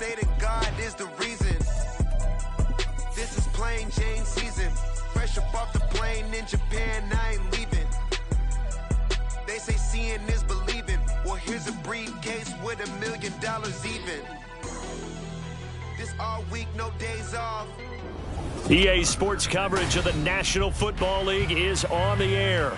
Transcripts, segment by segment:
stated God is the reason. This is plain Jane season. Fresh up off the plane in Japan, I ain't leaving. They say seeing is believing. Well, here's a briefcase with $1 million even. This all week, no days off. EA Sports coverage of the National Football League is on the air.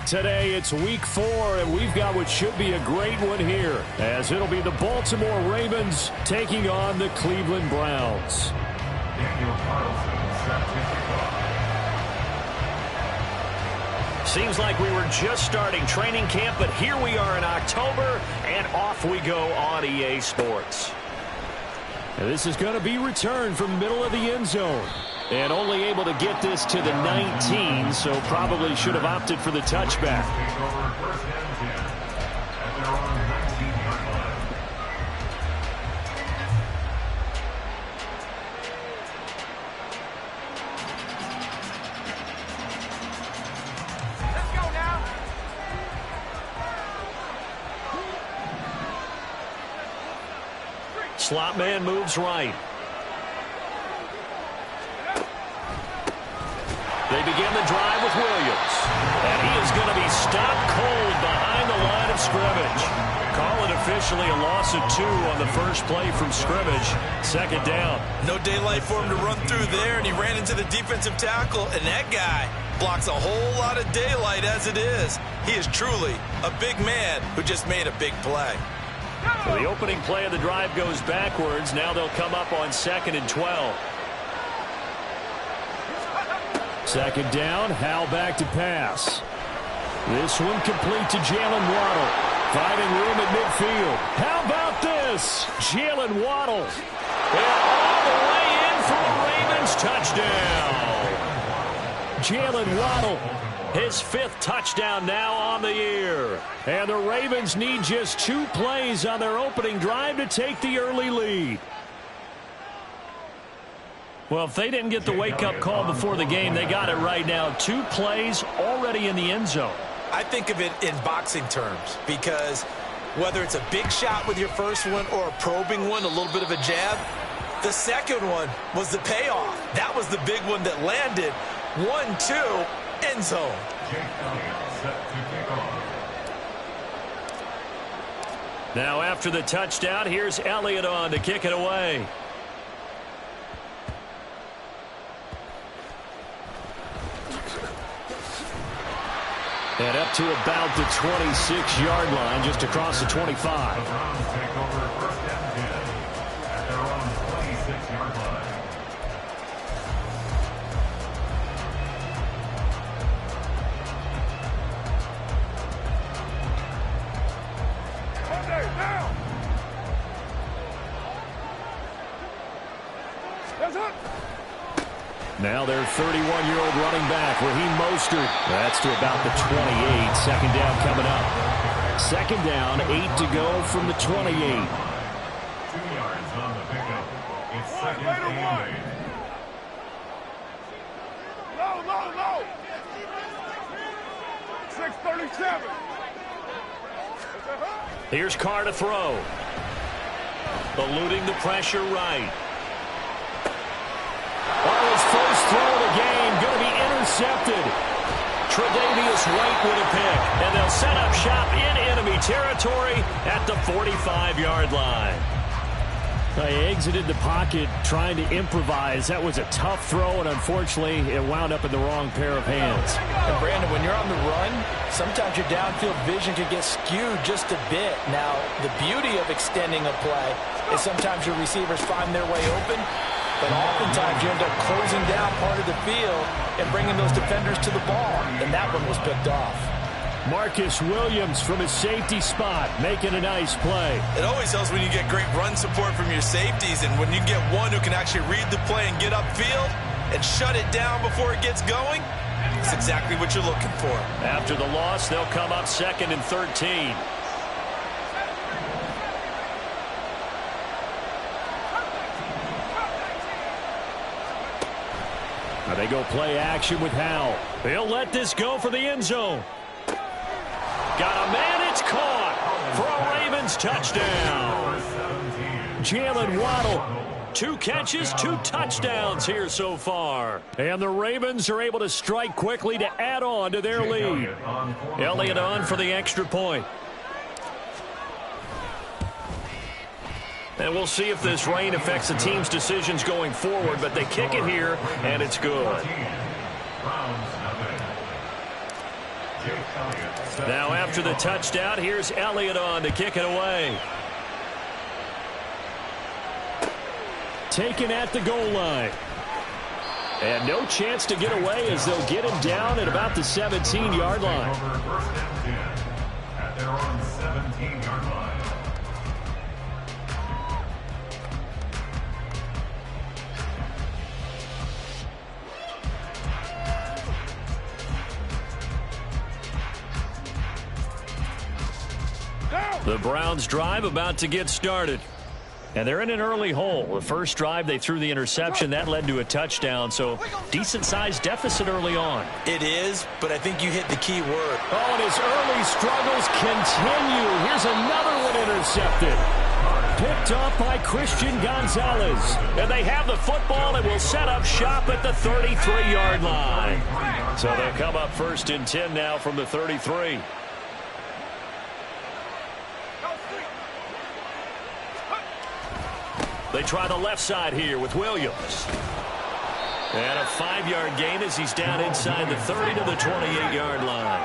Today it's week 4, and we've got what should be a great one here, as it'll be the Baltimore Ravens taking on the Cleveland Browns. Seems like we were just starting training camp, but here we are in October, and off we go on EA Sports. And this is going to be returned from middle of the end zone. And only able to get this to the 19, so probably should have opted for the touchback. Let's go now. Slot man moves right. They begin the drive with Williams. And he is going to be stopped cold behind the line of scrimmage. Call it officially a loss of 2 on the first play from scrimmage. Second down. No daylight for him to run through there, and he ran into the defensive tackle, and that guy blocks a whole lot of daylight as it is. He is truly a big man who just made a big play. So the opening play of the drive goes backwards. Now they'll come up on 2nd and 12. Second down, Hal back to pass. This one complete to Jalen Waddle. Finding room at midfield. How about this? Jalen Waddle. And all the way in for a Ravens touchdown. Jalen Waddle, his 5th touchdown now on the year. And the Ravens need just 2 plays on their opening drive to take the early lead. Well, if they didn't get the wake-up call before the game, they got it right now. 2 plays already in the end zone. I think of it in boxing terms, because whether it's a big shot with your first one or a probing one, a little bit of a jab, the second one was the payoff. That was the big one that landed. 1-2, end zone. Now after the touchdown, here's Elliott on to kick it away. And up to about the 26-yard line, just across the 25. Now their 31-year-old running back, Raheem Mostert. That's to about the 28. Second down coming up. Second down, 8 to go from the 28. 2 yards on the pickup. It's second and 8. Low. 637. Here's Carr to throw. Eluding the pressure right. His first throw of the game going to be intercepted. Tre'Davious White with a pick. And they'll set up shop in enemy territory at the 45-yard line. They exited the pocket trying to improvise. That was a tough throw, and unfortunately, it wound up in the wrong pair of hands. And Brandon, when you're on the run, sometimes your downfield vision can get skewed just a bit. Now, the beauty of extending a play is sometimes your receivers find their way open, but oftentimes you end up closing down part of the field and bringing those defenders to the ball, and that one was picked off. Marcus Williams from his safety spot making a nice play. It always helps when you get great run support from your safeties, and when you get one who can actually read the play and get upfield and shut it down before it gets going, it's exactly what you're looking for. After the loss, they'll come up 2nd and 13. Now they go play action with Howell. They'll let this go for the end zone. Got a man, it's caught for a Ravens touchdown. Jalen Waddle. 2 catches, 2 touchdowns here so far. And the Ravens are able to strike quickly to add on to their lead. Elliott on for the extra point. And we'll see if this rain affects the team's decisions going forward, but they kick it here, and it's good. Now after the touchdown, here's Elliott on to kick it away. Taken at the goal line. And no chance to get away as they'll get him down at about the 17-yard line. At their own 17-yard line. The Browns drive about to get started. And they're in an early hole. The first drive, they threw the interception. That led to a touchdown, so decent-sized deficit early on. It is, but I think you hit the key word. Oh, and his early struggles continue. Here's another one intercepted. Picked up by Christian Gonzalez. And they have the football and will set up shop at the 33-yard line. So they'll come up 1st and 10 now from the 33. They try the left side here with Williams. And a 5-yard gain as he's down inside the 30 to the 28-yard line.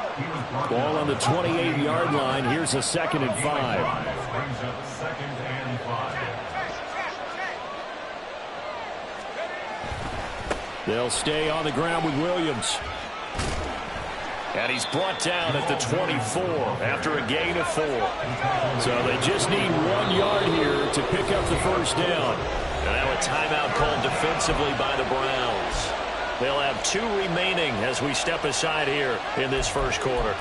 Ball on the 28-yard line. Here's a 2nd and 5. Brings up 2nd and 5. They'll stay on the ground with Williams. And he's brought down at the 24 after a gain of 4. So they just need 1 yard here to pick up the first down. And now a timeout called defensively by the Browns. They'll have 2 remaining as we step aside here in this first quarter.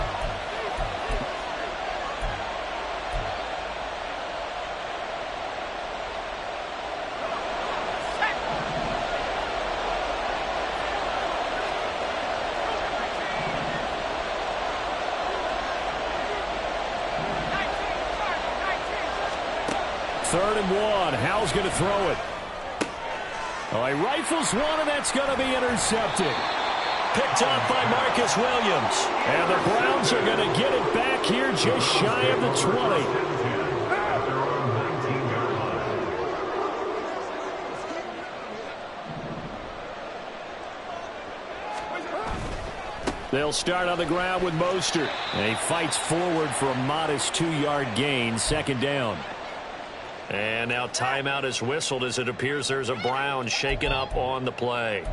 Third and 1. Howell's going to throw it. Oh, he rifles one, and that's going to be intercepted. Picked up by Marcus Williams. And the Browns are going to get it back here just shy of the 20. They'll start on the ground with Mostert. And he fights forward for a modest 2-yard gain, 2nd down. And now timeout is whistled as it appears there's a Brown shaken up on the play.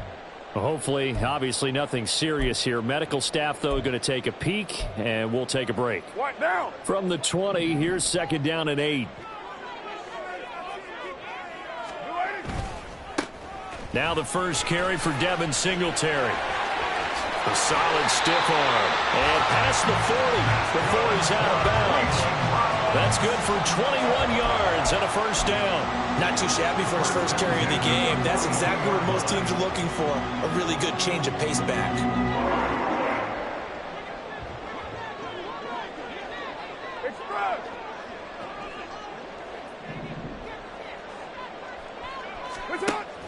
Well, hopefully, obviously nothing serious here. Medical staff, though, going to take a peek, and we'll take a break. What down? From the 20, here's 2nd down and 8. Now the first carry for Devin Singletary. A solid stiff arm. And past the 40 before he's out of bounds. That's good for 21 yards and a first down. Not too shabby for his first carry of the game. That's exactly what most teams are looking for. A really good change of pace back.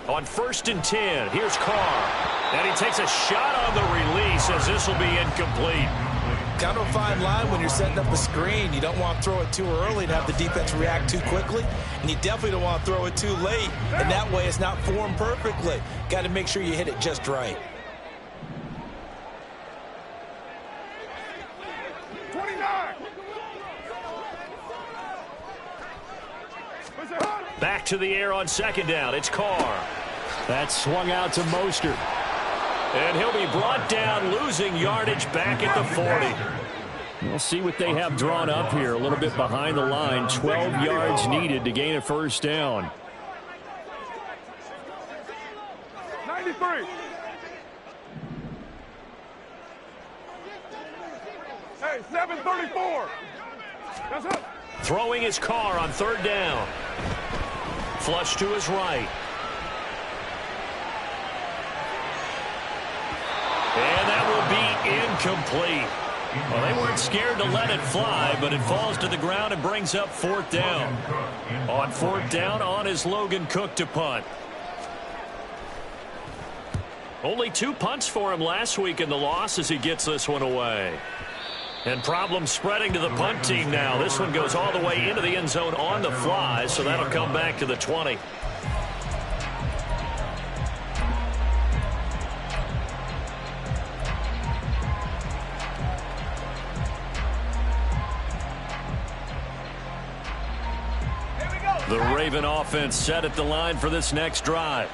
On 1st and 10, here's Carr. And he takes a shot on the release as this will be incomplete. Kind of a fine line when you're setting up a screen. You don't want to throw it too early and have the defense react too quickly. And you definitely don't want to throw it too late. And that way it's not formed perfectly. Got to make sure you hit it just right. 29. Back to the air on 2nd down. It's Carr. That's swung out to Mostert. And he'll be brought down, losing yardage back at the 40. We'll see what they have drawn up here. A little bit behind the line. 12 yards needed to gain a first down. 93. Hey, 734. That's up. Throwing his Carr on 3rd down. Flush to his right. And that will be incomplete. Well, they weren't scared to let it fly, but it falls to the ground and brings up 4th down. On fourth down, on is Logan Cook to punt. Only 2 punts for him last week in the loss as he gets this one away. And problems spreading to the punt team now. This one goes all the way into the end zone on the fly, so that'll come back to the 20. The Raven offense set at the line for this next drive.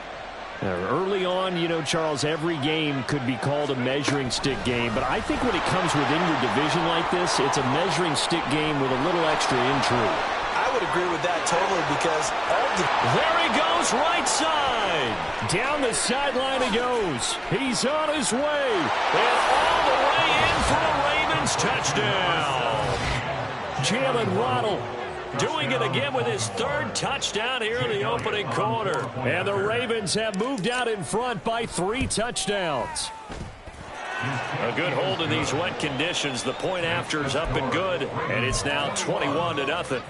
Early on, you know, Charles, every game could be called a measuring stick game, but I think when it comes within your division like this, it's a measuring stick game with a little extra intrigue. I would agree with that totally because there he goes, right side. Down the sideline he goes. He's on his way. And all the way in for a Ravens touchdown. Jalen Waddle doing it again with his 3rd touchdown here in the opening quarter. And the Ravens have moved out in front by 3 touchdowns. A good hold in these wet conditions. The point after is up and good. And it's now 21-0.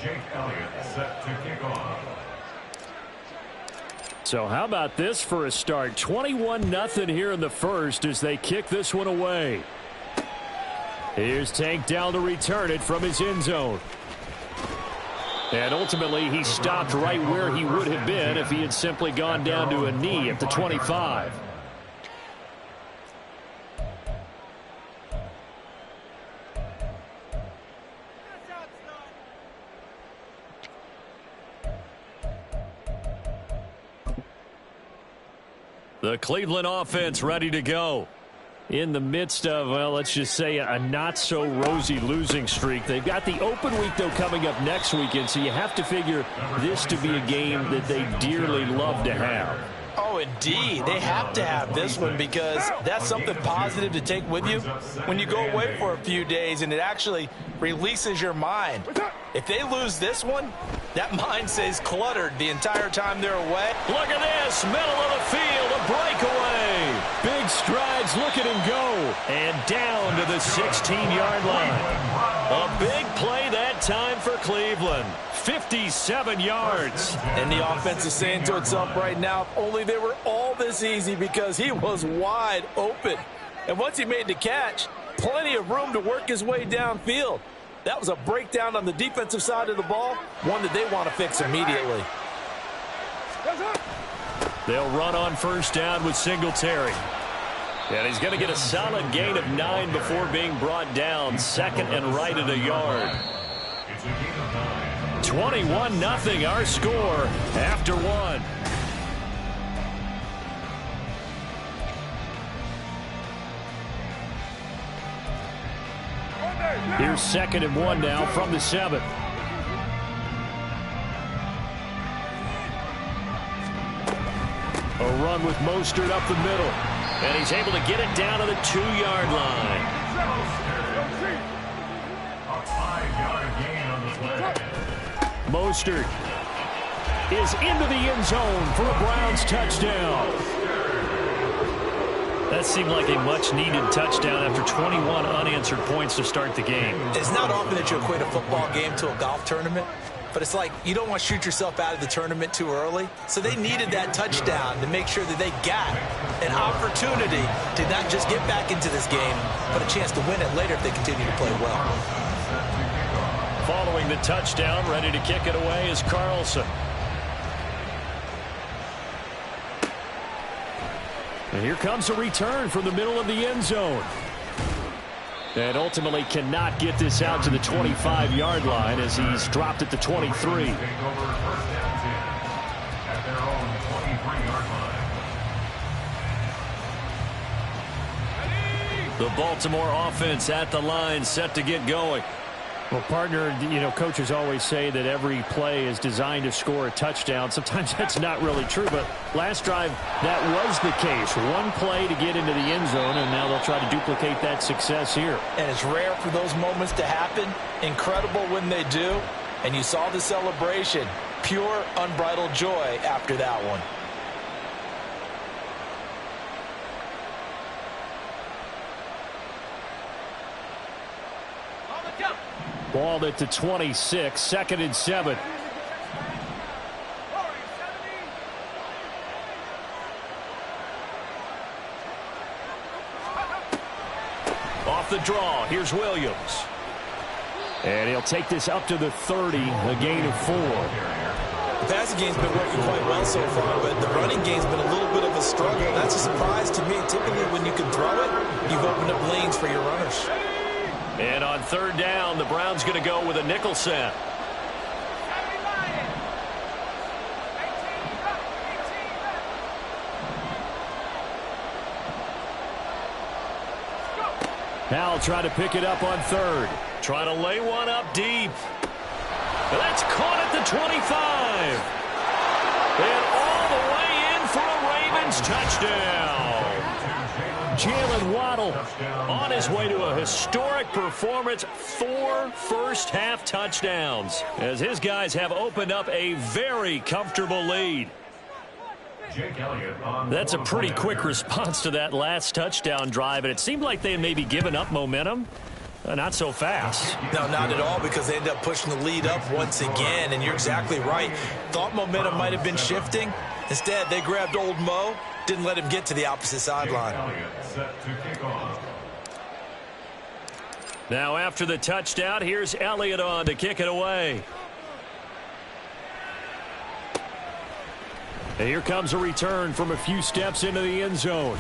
Jake Elliott set to kick off. So how about this for a start? 21-0 here in the first as they kick this one away. Here's Tank down to return it from his end zone. And ultimately he stopped right where he would have been if he had simply gone down to a knee at the 25. The Cleveland offense ready to go. In the midst of, well, let's just say a not-so-rosy losing streak. They've got the open week, though, coming up next weekend, so you have to figure this to be a game that they dearly love to have. Oh, indeed. They have to have this one because that's something positive to take with you when you go away for a few days, and it actually releases your mind. If they lose this one, that mind stays cluttered the entire time they're away. Look at this, middle of the field, a breakaway. Big strides, look at him go. And down to the 16-yard line. A big play that time for Cleveland. 57 yards. And the offense is saying to itself right now, if only they were all this easy because he was wide open. And once he made the catch, plenty of room to work his way downfield. That was a breakdown on the defensive side of the ball, one that they want to fix immediately. They'll run on first down with Singletary. And he's going to get a solid gain of 9 before being brought down. Second and right at a yard. 21-0 our score after 1. Here's 2nd and 1 now from the 7. A run with Mostert up the middle. And he's able to get it down to the 2-yard line. A 5-yard gain on the play. Mostert is into the end zone for a Browns touchdown. That seemed like a much-needed touchdown after 21 unanswered points to start the game. It's not often that you equate a football game to a golf tournament, but it's like you don't want to shoot yourself out of the tournament too early. So they needed that touchdown to make sure that they got an opportunity to not just get back into this game, but a chance to win it later if they continue to play well. Following the touchdown, ready to kick it away is Carlson. And here comes a return from the middle of the end zone. And ultimately cannot get this out to the 25-yard line as he's dropped at the 23. The Baltimore offense at the line, set to get going. Well, partner, you know, coaches always say that every play is designed to score a touchdown. Sometimes that's not really true, but last drive, that was the case. One play to get into the end zone, and now they'll try to duplicate that success here. And it's rare for those moments to happen. Incredible when they do. And you saw the celebration. Pure, unbridled joy after that one. Ball at the 26, 2nd and 7. Off the draw, here's Williams. And he'll take this up to the 30, a gain of 4. The passing game's been working quite well so far, but the running game's been a little bit of a struggle. That's a surprise to me. Typically, when you can throw it, you've opened up lanes for your runners. And on 3rd down, the Browns going to go with a nickel set. Howell trying to pick it up on 3rd. Trying to lay one up deep. That's caught at the 25. And all the way in for a Ravens touchdown. Jalen Waddle on his way to a historic performance. 4 first-half touchdowns as his guys have opened up a very comfortable lead. That's a pretty quick response to that last touchdown drive, and it seemed like they had maybe given up momentum. Not so fast. No, not at all, because they ended up pushing the lead up once again, and you're exactly right. Thought momentum might have been shifting. Instead, they grabbed old Mo, didn't let him get to the opposite sideline. Now after the touchdown, here's Elliott on to kick it away. And here comes a return from a few steps into the end zone.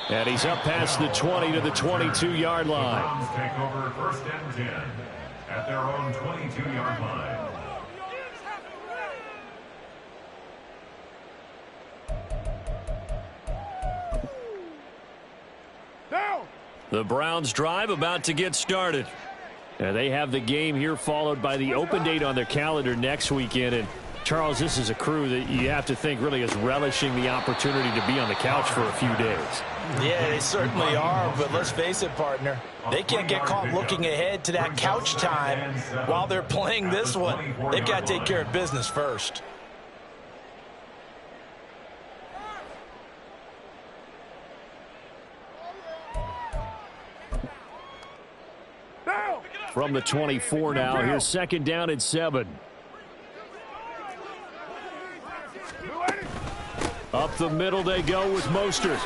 And he's up past the 20 to the 22-yard line. Browns take over 1st and 10 at their own 22-yard line. Down. The Browns drive about to get started. And they have the game here followed by the open date on their calendar next weekend. And Charles, this is a crew that you have to think really is relishing the opportunity to be on the couch for a few days. Yeah, they certainly are, but let's face it, partner. They can't get caught looking ahead to that couch time while they're playing this one. They've got to take care of business first. Down. From the 24 now, here's 2nd down and 7. Up the middle they go with Mostert.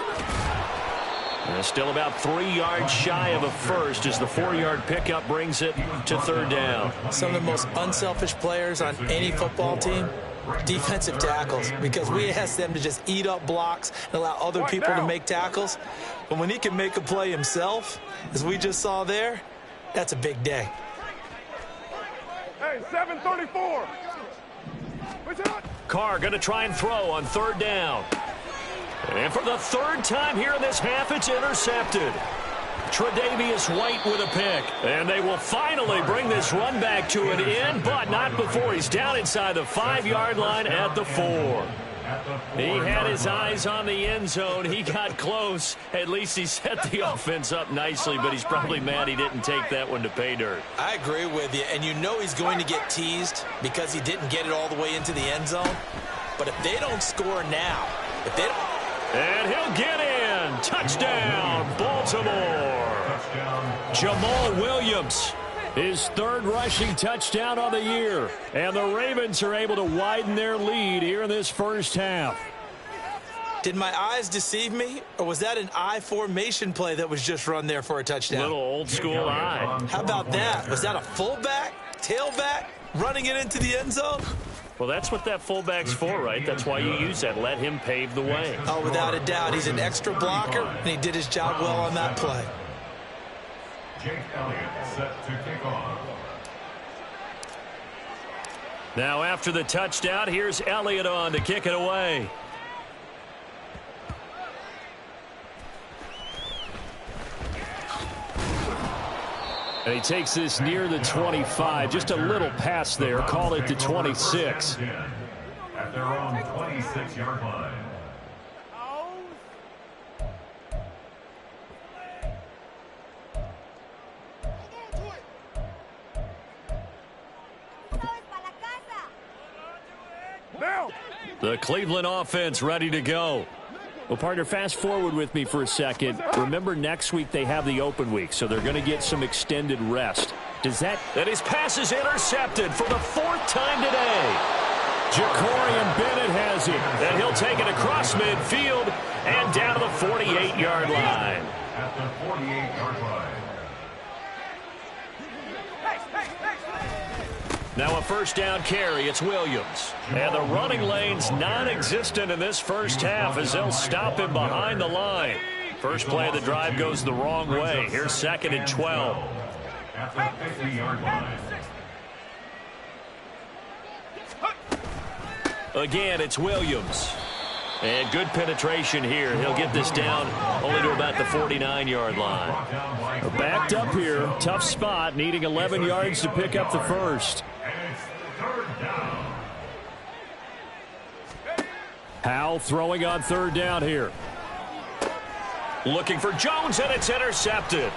And still about 3 yards shy of a first as the 4-yard pickup brings it to 3rd down. Some of the most unselfish players on any football team, defensive tackles, because we ask them to just eat up blocks and allow other people to make tackles. But when he can make a play himself, as we just saw there, that's a big day. Hey, 734. Carr going to try and throw on 3rd down. And for the 3rd time here in this half, it's intercepted. Tre'Davious White with a pick. And they will finally bring this run back to an end, but not before he's down inside the 5-yard line at the 4. He had his eyes on the end zone. He got close. At least he set the offense up nicely, but he's probably mad he didn't take that one to pay dirt. I agree with you, and you know he's going to get teased because he didn't get it all the way into the end zone. But if they don't score now, if they don't... And he'll get in. Touchdown, Baltimore. Jamal Williams, his 3rd rushing touchdown on the year. And the Ravens are able to widen their lead here in this first half. Did my eyes deceive me, or was that an I formation play that was just run there for a touchdown? Little old school eye. How about that? Was that a fullback, tailback, running it into the end zone? Well, that's what that fullback's for, right? That's why you use that. Let him pave the way. Oh, without a doubt. He's an extra blocker, and he did his job well on that play. Jake Elliott set to kick off. Now after the touchdown, here's Elliott on to kick it away. And he takes this near the 25. Just a little pass there. Call it the 26. At their own 26-yard line. Down. The Cleveland offense ready to go. Well, partner, fast forward with me for a second. Remember, next week they have the open week, so they're going to get some extended rest. Does that... And his pass is intercepted for the 4th time today. Jacorian Bennett has it. And he'll take it across midfield and down to the 48-yard line. At the 48-yard line. Now a first down carry. It's Williams. And the running lane's non-existent in this first half as they'll stop him behind the line. First play of the drive goes the wrong way. Here's 2nd and 12. At the 50-yard line. Again, it's Williams. And good penetration here. He'll get this down only to about the 49-yard line. Backed up here. Tough spot. Needing 11 yards to pick up the first. Howell throwing on 3rd down here. Looking for Jones, and it's intercepted.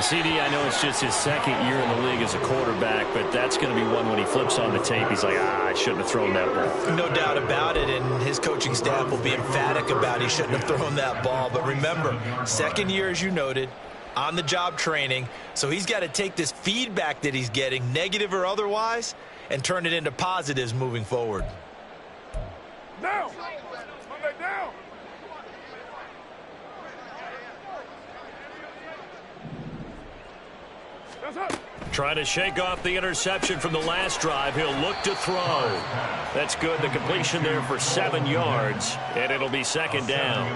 CD, I know it's just his 2nd year in the league as a quarterback, but that's going to be one when he flips on the tape. He's like, I shouldn't have thrown that ball. No doubt about it, and his coaching staff will be emphatic about he shouldn't have thrown that ball. But remember, 2nd year, as you noted, on-the-job training, so he's got to take this feedback that he's getting, negative or otherwise, and turn it into positives moving forward. Down! Monday down! Trying to shake off the interception from the last drive. He'll look to throw. That's good. The completion there for 7 yards, and it'll be 2nd down.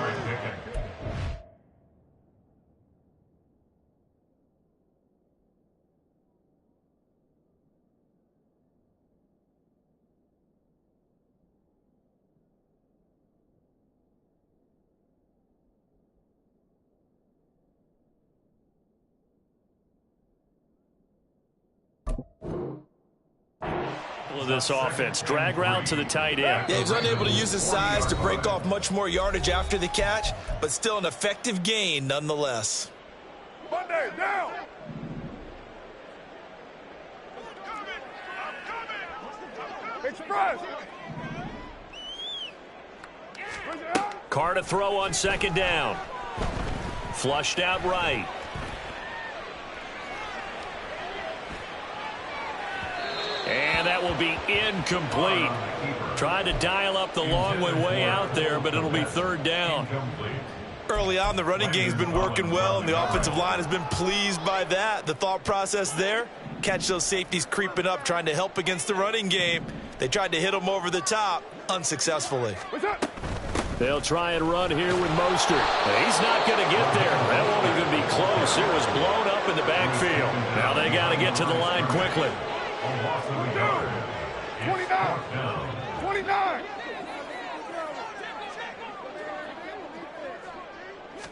This offense. Drag route to the tight end. Yeah, he's unable to use his size to break off much more yardage after the catch, but still an effective gain nonetheless. Monday, down! Express! Carr to throw on 2nd down. Flushed out right. And that will be incomplete. Tried to dial up the long way out there, but it'll be 3rd down. Early on, the running game's been working well, and the offensive line has been pleased by that. The thought process there, catch those safeties creeping up, trying to help against the running game. They tried to hit them over the top, unsuccessfully. They'll try and run here with Mostert. He's not going to get there. That won't even be close. It was blown up in the backfield. Now they got to get to the line quickly. 29! 29!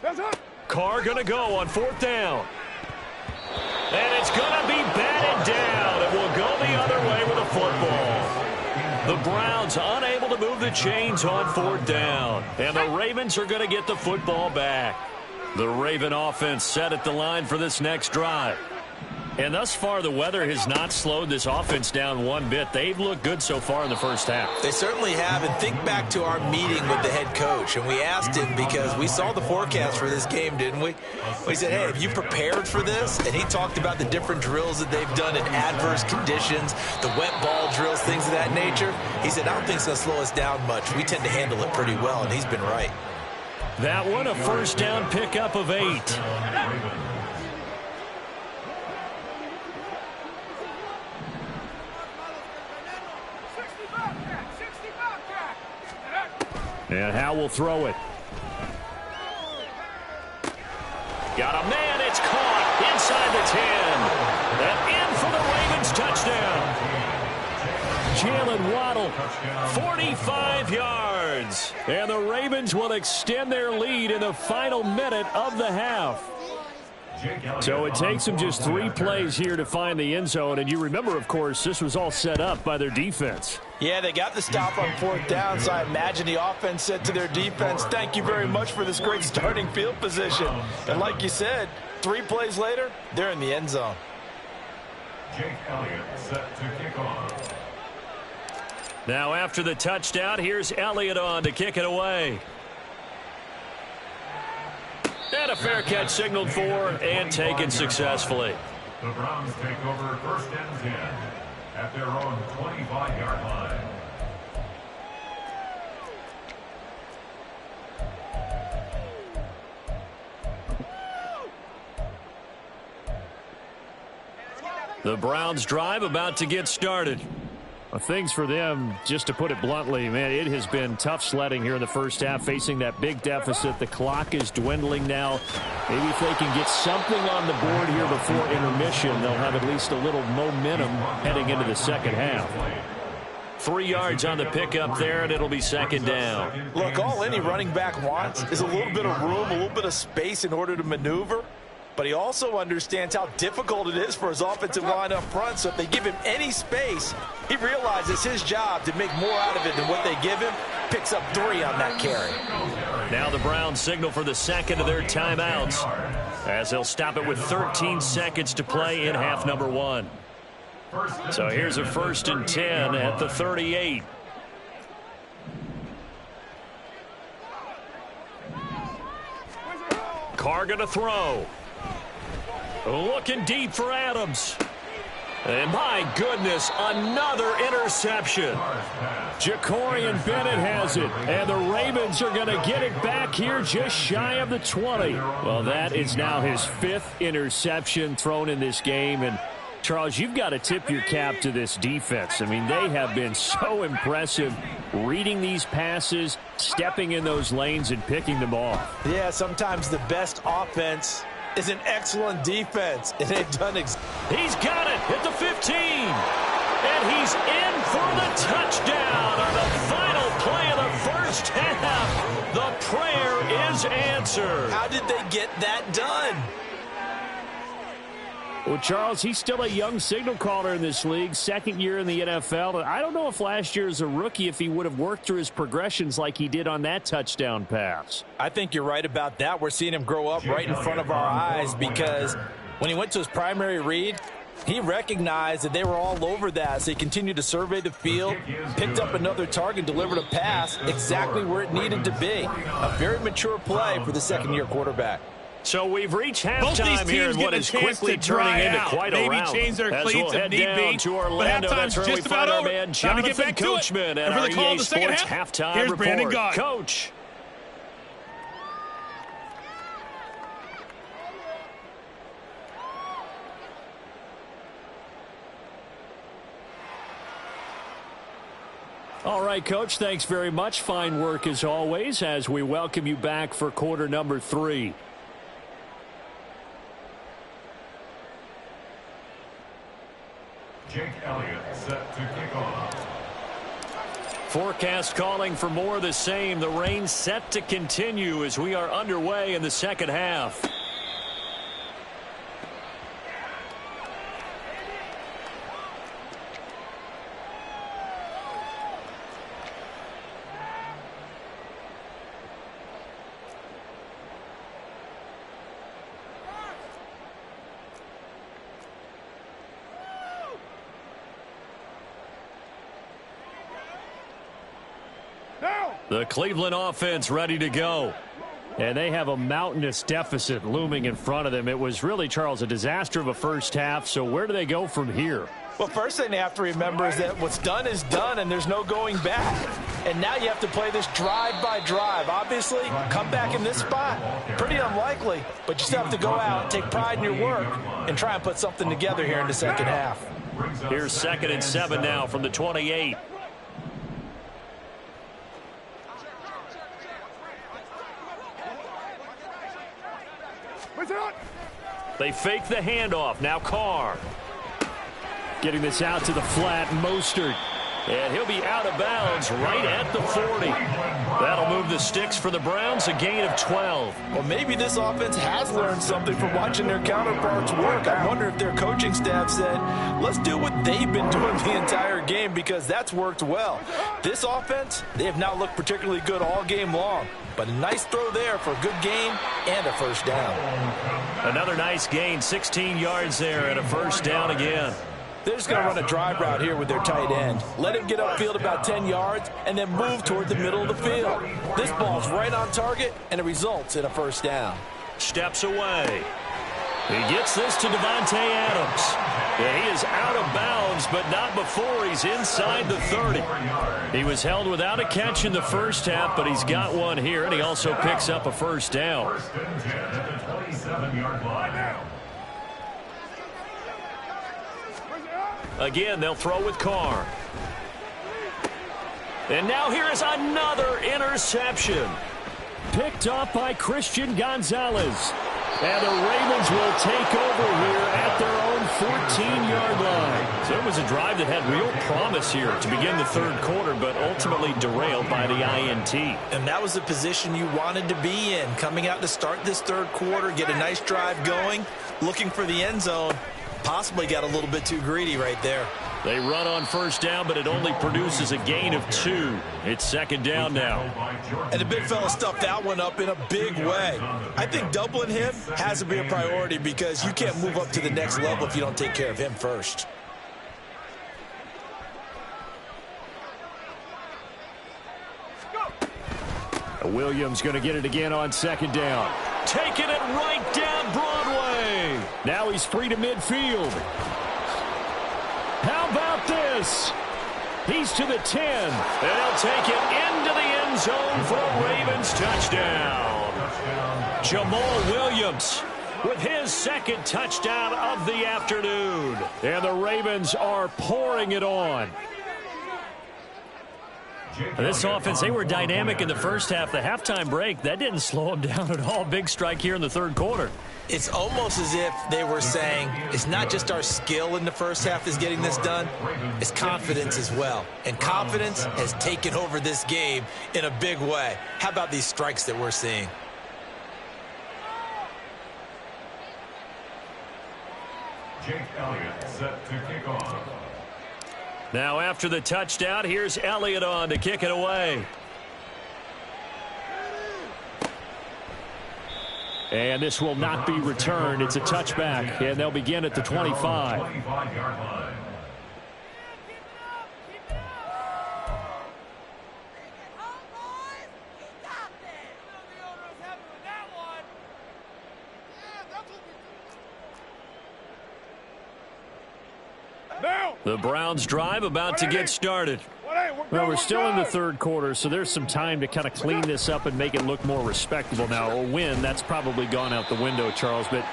That's it! Carr going to go on 4th down. And it's going to be batted down. It will go the other way with a football. The Browns unable to move the chains on 4th down. And the Ravens are going to get the football back. The Raven offense set at the line for this next drive. And thus far, the weather has not slowed this offense down one bit. They've looked good so far in the first half. They certainly have. And think back to our meeting with the head coach. And we asked him, because we saw the forecast for this game, didn't we? We said, hey, have you prepared for this? And he talked about the different drills that they've done in adverse conditions, the wet ball drills, things of that nature. He said, I don't think it's going to slow us down much. We tend to handle it pretty well, and he's been right. That one, a first down pickup of 8. And Howell will throw it. Got a man. It's caught inside the 10. And in for the Ravens touchdown. Jalen Waddle, 45 yards. And the Ravens will extend their lead in the final minute of the half. So it takes them just 3 plays here to find the end zone. And you remember, of course, this was all set up by their defense. Yeah, they got the stop on 4th down, so I imagine the offense said to their defense, thank you very much for this great starting field position. And like you said, 3 plays later, they're in the end zone. Jake Elliott set to kick off. Now after the touchdown, here's Elliott on to kick it away. And a fair catch signaled for and taken successfully. The Browns take over 1st and 10 at their own 25-yard line. The Browns drive about to get started. Well, things for them, just to put it bluntly, man, it has been tough sledding here in the first half, facing that big deficit. The clock is dwindling now. Maybe if they can get something on the board here before intermission, they'll have at least a little momentum heading into the second half. 3 yards on the pickup there, and it'll be 2nd down. Look, all any running back wants is a little bit of room, a little bit of space in order to maneuver. But he also understands how difficult it is for his offensive line up front. So if they give him any space, he realizes his job to make more out of it than what they give him. Picks up 3 on that carry. Now the Browns signal for the second of their timeouts, as they'll stop it with 13 seconds to play in half number 1. So here's a 1st and 10 at the 38. Carr gonna throw. Looking deep for Adams. And my goodness, another interception. Jacorian Bennett has it, and the Ravens are going to get it back here just shy of the 20. Well, that is now his 5th interception thrown in this game. And, Charles, you've got to tip your cap to this defense. I mean, they have been so impressive reading these passes, stepping in those lanes, and picking them off. Yeah, sometimes the best offense is an excellent defense, and they've done He's got it at the 15. And he's in for the touchdown on the final play of the first half. The prayer is answered. How did they get that done? Well, Charles, he's still a young signal caller in this league, 2nd year in the NFL. And I don't know if last year as a rookie if he would have worked through his progressions like he did on that touchdown pass. I think you're right about that. We're seeing him grow up right in front of our eyes because when he went to his primary read, he recognized that they were all over that, so he continued to survey the field, picked up another target, delivered a pass exactly where it needed to be. A very mature play for the 2nd-year quarterback. So we've reached halftime here in what is quickly turning into quite a rout. Change their As cleats we'll head down to Orlando, that's where we find our man Jonathan Coachman at our EA Sports Halftime Report. Coach. All right, Coach, thanks very much. Fine work as always as we welcome you back for quarter number 3. Jake Elliott set to kick off. Forecast calling for more of the same. The rain set to continue as we are underway in the second half. The Cleveland offense ready to go. And they have a mountainous deficit looming in front of them. It was really, Charles, a disaster of a first half. So where do they go from here? Well, first thing they have to remember is that what's done is done, and there's no going back. And now you have to play this drive by drive. Obviously, come back in this spot, pretty unlikely. But you still have to go out, take pride in your work, and try and put something together here in the second half. Here's 2nd and 7 now from the 28. They fake the handoff. Now Carr. Getting this out to the flat, Mostert. And he'll be out of bounds right at the 40. That'll move the sticks for the Browns, a gain of 12. Well, maybe this offense has learned something from watching their counterparts work. I wonder if their coaching staff said, let's do what they've been doing the entire game because that's worked well. This offense, they have not looked particularly good all game long. But a nice throw there for a good gain and a first down. Another nice gain, 16 yards there and a first down again. They're just going to run a drive route here with their tight end. Let him get upfield about 10 yards and then move toward the middle of the field. This ball's right on target, and it results in a first down. Steps away. He gets this to Devontae Adams. Yeah, he is out of bounds, but not before he's inside the 30. He was held without a catch in the first half, but he's got one here, and he also picks up a first down. First and 10 at the 27-yard line. Again, they'll throw with Carr. And now here is another interception. Picked off by Christian Gonzalez. And the Ravens will take over here at their own 14-yard line. So it was a drive that had real promise here to begin the third quarter, but ultimately derailed by the INT. And that was the position you wanted to be in. Coming out to start this third quarter, get a nice drive going, looking for the end zone. Possibly got a little bit too greedy right there. They run on first down, but it only produces a gain of 2. It's second down now. And the big fella stuffed that one up in a big way. I think doubling him has to be a priority because you can't move up to the next level if you don't take care of him first. Williams going to get it again on second down. Taking it right down Broadway. Now he's free to midfield. How about this? He's to the 10. And he'll take it into the end zone for a Ravens touchdown. Jamal Williams with his second touchdown of the afternoon. And the Ravens are pouring it on. This offense, they were dynamic in the first half. The halftime break, that didn't slow them down at all. Big strike here in the third quarter. It's almost as if they were saying, it's not just our skill in the first half that's getting this done, it's confidence as well. And confidence has taken over this game in a big way. How about these strikes that we're seeing? Jake Elliott set to kick off. Now after the touchdown, here's Elliott on to kick it away. And this will not be returned. It's a touchback, and they'll begin at the 25. 25-yard line. The Browns drive about to get started. Well, we're still in the third quarter, so there's some time to kind of clean this up and make it look more respectable. Now, a win, that's probably gone out the window, Charles, but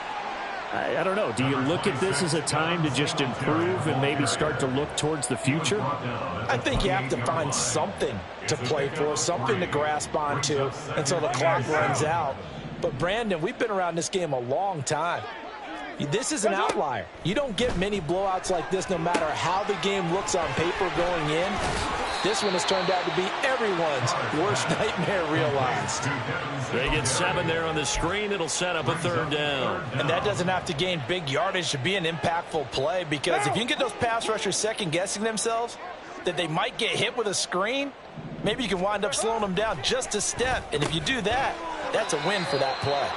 I don't know. Do you look at this as a time to just improve and maybe start to look towards the future? I think you have to find something to play for, something to grasp onto until the clock runs out. But, Brandon, we've been around this game a long time. This is an outlier. You don't get many blowouts like this no matter how the game looks on paper going in. This one has turned out to be everyone's worst nightmare realized. They get 7 there on the screen. It'll set up a third down. And that doesn't have to gain big yardage to be an impactful play because if you can get those pass rushers second-guessing themselves that they might get hit with a screen, maybe you can wind up slowing them down just a step. And if you do that, that's a win for that play.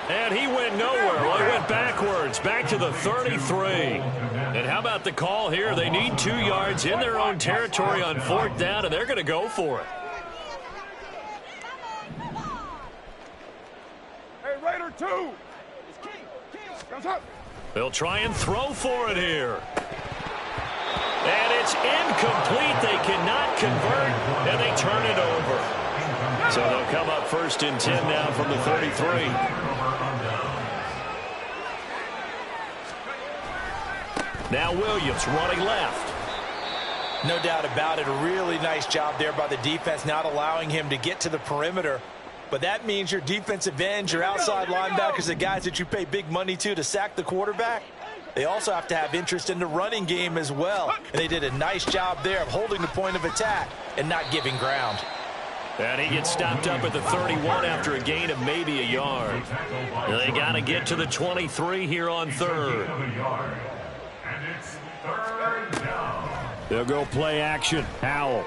And he went nowhere. Well, he went backwards, back to the 33. And how about the call here? They need 2 yards in their own territory on fourth down, and they're going to go for it. Hey, Raider 2. They'll try and throw for it here. And it's incomplete. They cannot convert, and they turn it over. So they'll come up first and 10 now from the 33. Now Williams running left. No doubt about it. A really nice job there by the defense, not allowing him to get to the perimeter. But that means your defensive ends, your outside linebackers, the guys that you pay big money to sack the quarterback, they also have to have interest in the running game as well. And they did a nice job there of holding the point of attack and not giving ground. And he gets stopped up at the 31 after a gain of maybe a yard. They got to get to the 23 here on third. And it's third down. They'll go play action. Howell.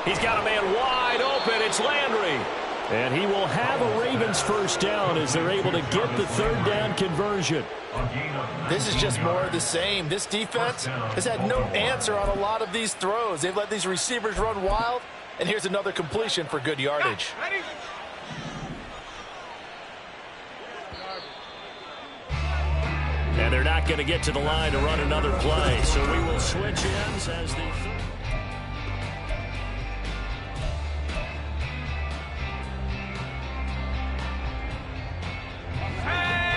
He's got a man wide open. It's Landry. And he will have a Ravens first down as they're able to get the third down conversion. This is just more of the same. This defense has had no answer on a lot of these throws. They've let these receivers run wild, and here's another completion for good yardage. And they're not going to get to the line to run another play, so we will switch ends as the...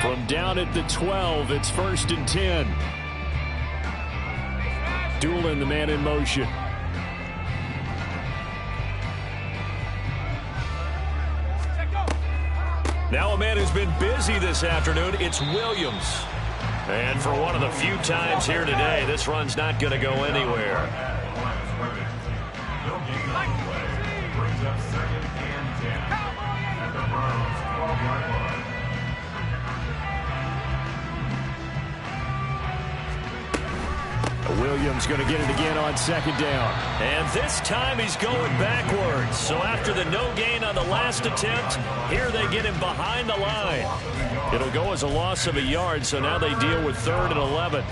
From down at the 12, it's 1st and 10. Doolin, the man in motion. Now a man who's been busy this afternoon, it's Williams. And for one of the few times here today, this run's not going to go anywhere. Brings up 2nd and 10 at the Browns 12-yard line. Williams going to get it again on 2nd down. And this time he's going backwards. So after the no gain on the last attempt, here they get him behind the line. It'll go as a loss of a yard, so now they deal with 3rd and 11.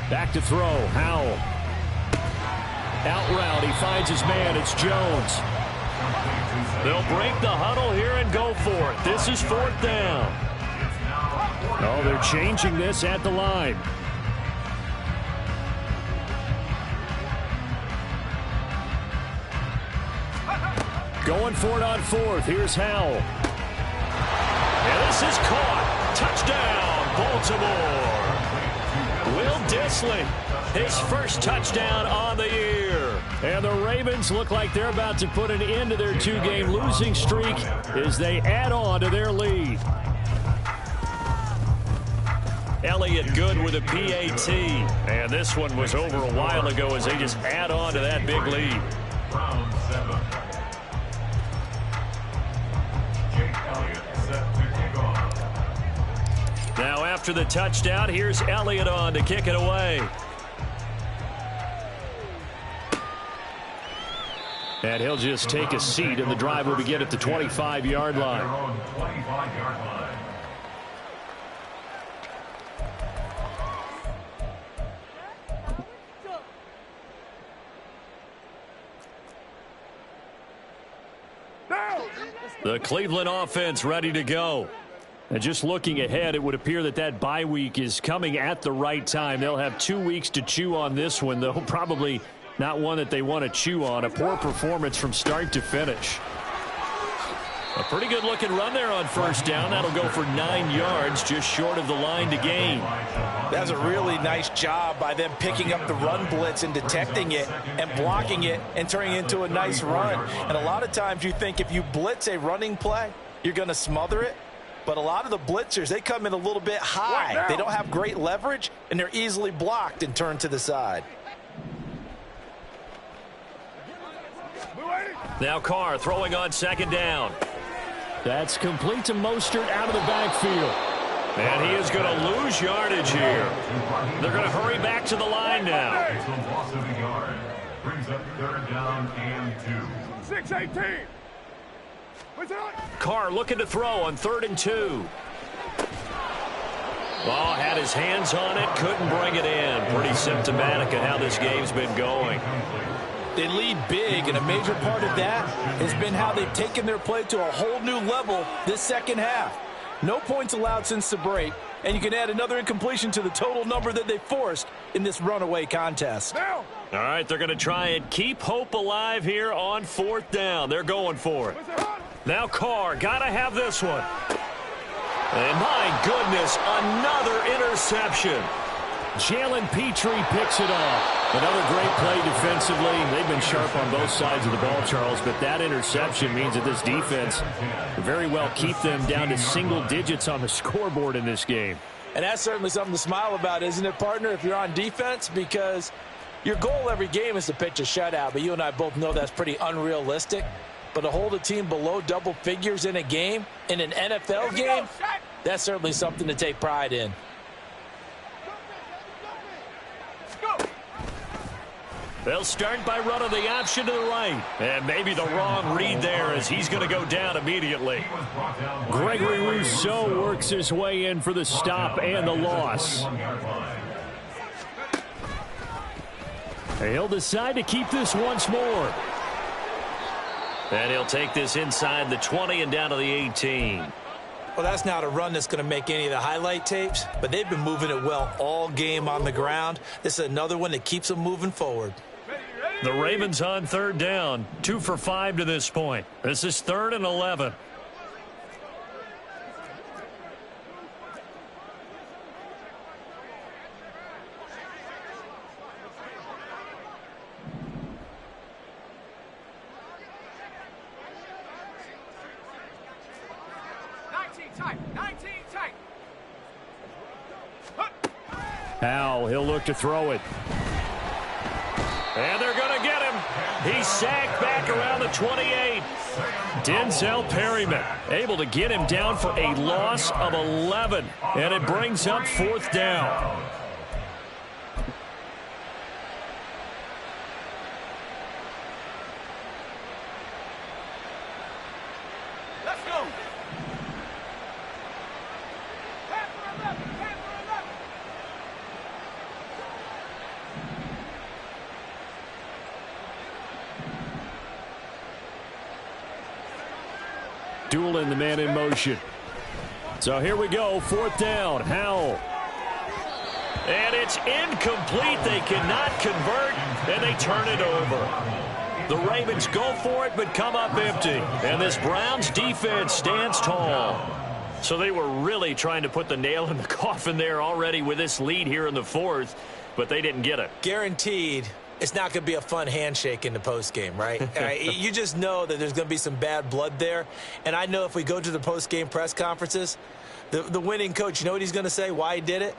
Back to throw, Howell. Out route, he finds his man, it's Jones. They'll break the huddle here and go for it. This is 4th down. Oh, they're changing this at the line. Going for it on 4th, here's Howell. And this is caught. Touchdown, Baltimore. Will Dissly, his first touchdown on the year. And the Ravens look like they're about to put an end to their 2-game losing streak as they add on to their lead. Elliott good with a PAT. And this one was over a while ago as they just add on to that big lead. Round 7. Jake Elliott set to kick off. Now after the touchdown, here's Elliott on to kick it away. And he'll just take a seat, and the drive will begin at the 25-yard line. Their own 25-yard line. The Cleveland offense ready to go. And just looking ahead, it would appear that that bye week is coming at the right time. They'll have 2 weeks to chew on this one, though probably not one that they want to chew on. A poor performance from start to finish. A pretty good-looking run there on 1st down. That'll go for 9 yards, just short of the line to gain. That's a really nice job by them picking up the run blitz and detecting it and blocking it and turning it into a nice run. And a lot of times you think if you blitz a running play, you're going to smother it. But a lot of the blitzers, they come in a little bit high. They don't have great leverage, and they're easily blocked and turned to the side. Now Carr throwing on 2nd down. That's complete to Mostert out of the backfield. And he is going to lose yardage here. They're going to hurry back to the line now. It's a loss of a yard. Brings up 3rd down and 2. 6-18. Carr looking to throw on 3rd and 2. Ball had his hands on it, couldn't bring it in. Pretty symptomatic of how this game's been going. They lead big, and a major part of that has been how they've taken their play to a whole new level this second half. No points allowed since the break, and you can add another incompletion to the total number that they forced in this runaway contest. All right, they're going to try and keep hope alive here on 4th down. They're going for it. Now Carr, got to have this one. And my goodness, another interception. Jalen Petrie picks it off. Another great play defensively. They've been sharp on both sides of the ball, Charles, but that interception means that this defense very well keep them down to single digits on the scoreboard in this game. And that's certainly something to smile about, isn't it, partner, if you're on defense? Because your goal every game is to pitch a shutout, but you and I both know that's pretty unrealistic. But to hold a team below double figures in a game, in an NFL game, that's certainly something to take pride in. They'll start by running the option to the right. And maybe the wrong read there as he's going to go down immediately. Gregory Rousseau works his way in for the stop and the loss. He'll decide to keep this once more. And he'll take this inside the 20 and down to the 18. Well, that's not a run that's going to make any of the highlight tapes, but they've been moving it well all game on the ground. This is another one that keeps them moving forward. The Ravens on third down, 2 for 5 to this point. This is 3rd and 11. Now he'll look to throw it. And they're going to get him. He's sacked back around the 28. Denzel Perryman able to get him down for a loss of 11. And it brings up 4th down. Let's go. Dueling the man in motion. So here we go, 4th down. Howell. And it's incomplete. They cannot convert, and they turn it over. The Ravens go for it, but come up empty. And this Browns defense stands tall. So they were really trying to put the nail in the coffin there already with this lead here in the 4th, but they didn't get it. Guaranteed. It's not going to be a fun handshake in the postgame, right? You just know that there's going to be some bad blood there. And I know if we go to the postgame press conferences, the winning coach, you know what he's going to say, why he did it?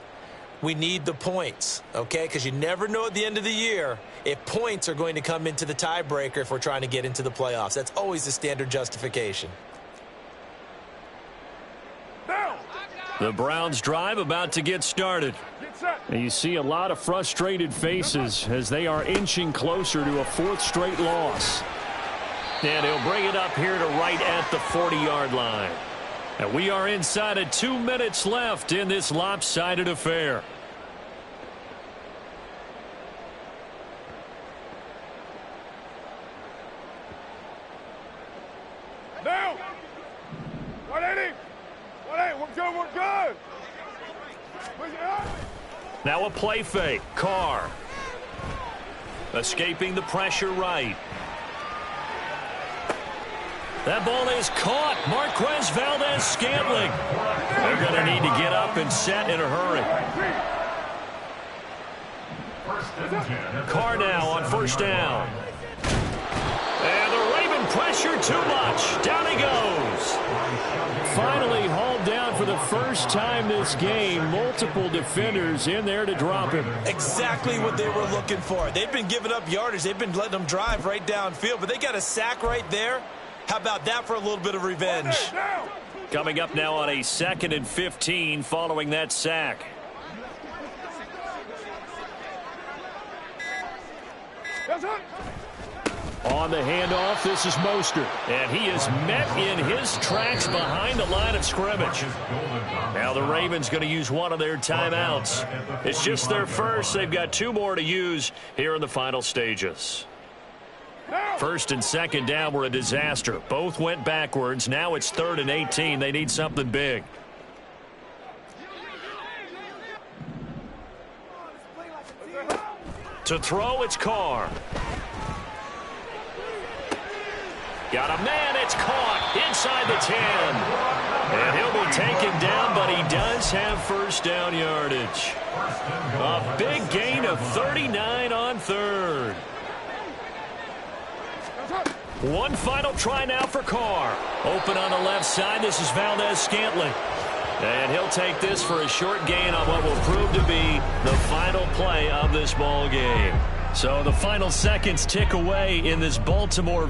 We need the points, okay? Because you never know at the end of the year if points are going to come into the tiebreaker if we're trying to get into the playoffs. That's always the standard justification. The Browns drive about to get started. And you see a lot of frustrated faces as they are inching closer to a 4th straight loss. And he'll bring it up here to right at the 40-yard line. And we are inside of 2 minutes left in this lopsided affair. Now. 180. 180. We're good. We're good. Push it up. Now a play fake. Carr. Escaping the pressure right. That ball is caught. Marquez Valdez-Scantling. They're going to need to get up and set in a hurry. Carr now on 1st down. And the Raven pressure too much. Down he goes. Finally hauled down for the first time this game. Multiple defenders in there to drop him. Exactly what they were looking for. They've been giving up yardage. They've been letting them drive right downfield, but they got a sack right there. How about that for a little bit of revenge? Coming up now on a 2nd and 15 following that sack. On the handoff, this is Mostert. And he is met in his tracks behind the line of scrimmage. Now the Ravens going to use one of their timeouts. It's just their first. They've got 2 more to use here in the final stages. 1st and 2nd down were a disaster. Both went backwards. Now it's 3rd and 18. They need something big. To throw, it's Carr. Got a man, it's caught inside the 10. And he'll be taken down, but he does have 1st down yardage. A big gain of 39 on 3rd. One final try now for Carr. Open on the left side, this is Valdez-Scantling. And he'll take this for a short gain on what will prove to be the final play of this ball game. So the final seconds tick away in this Baltimore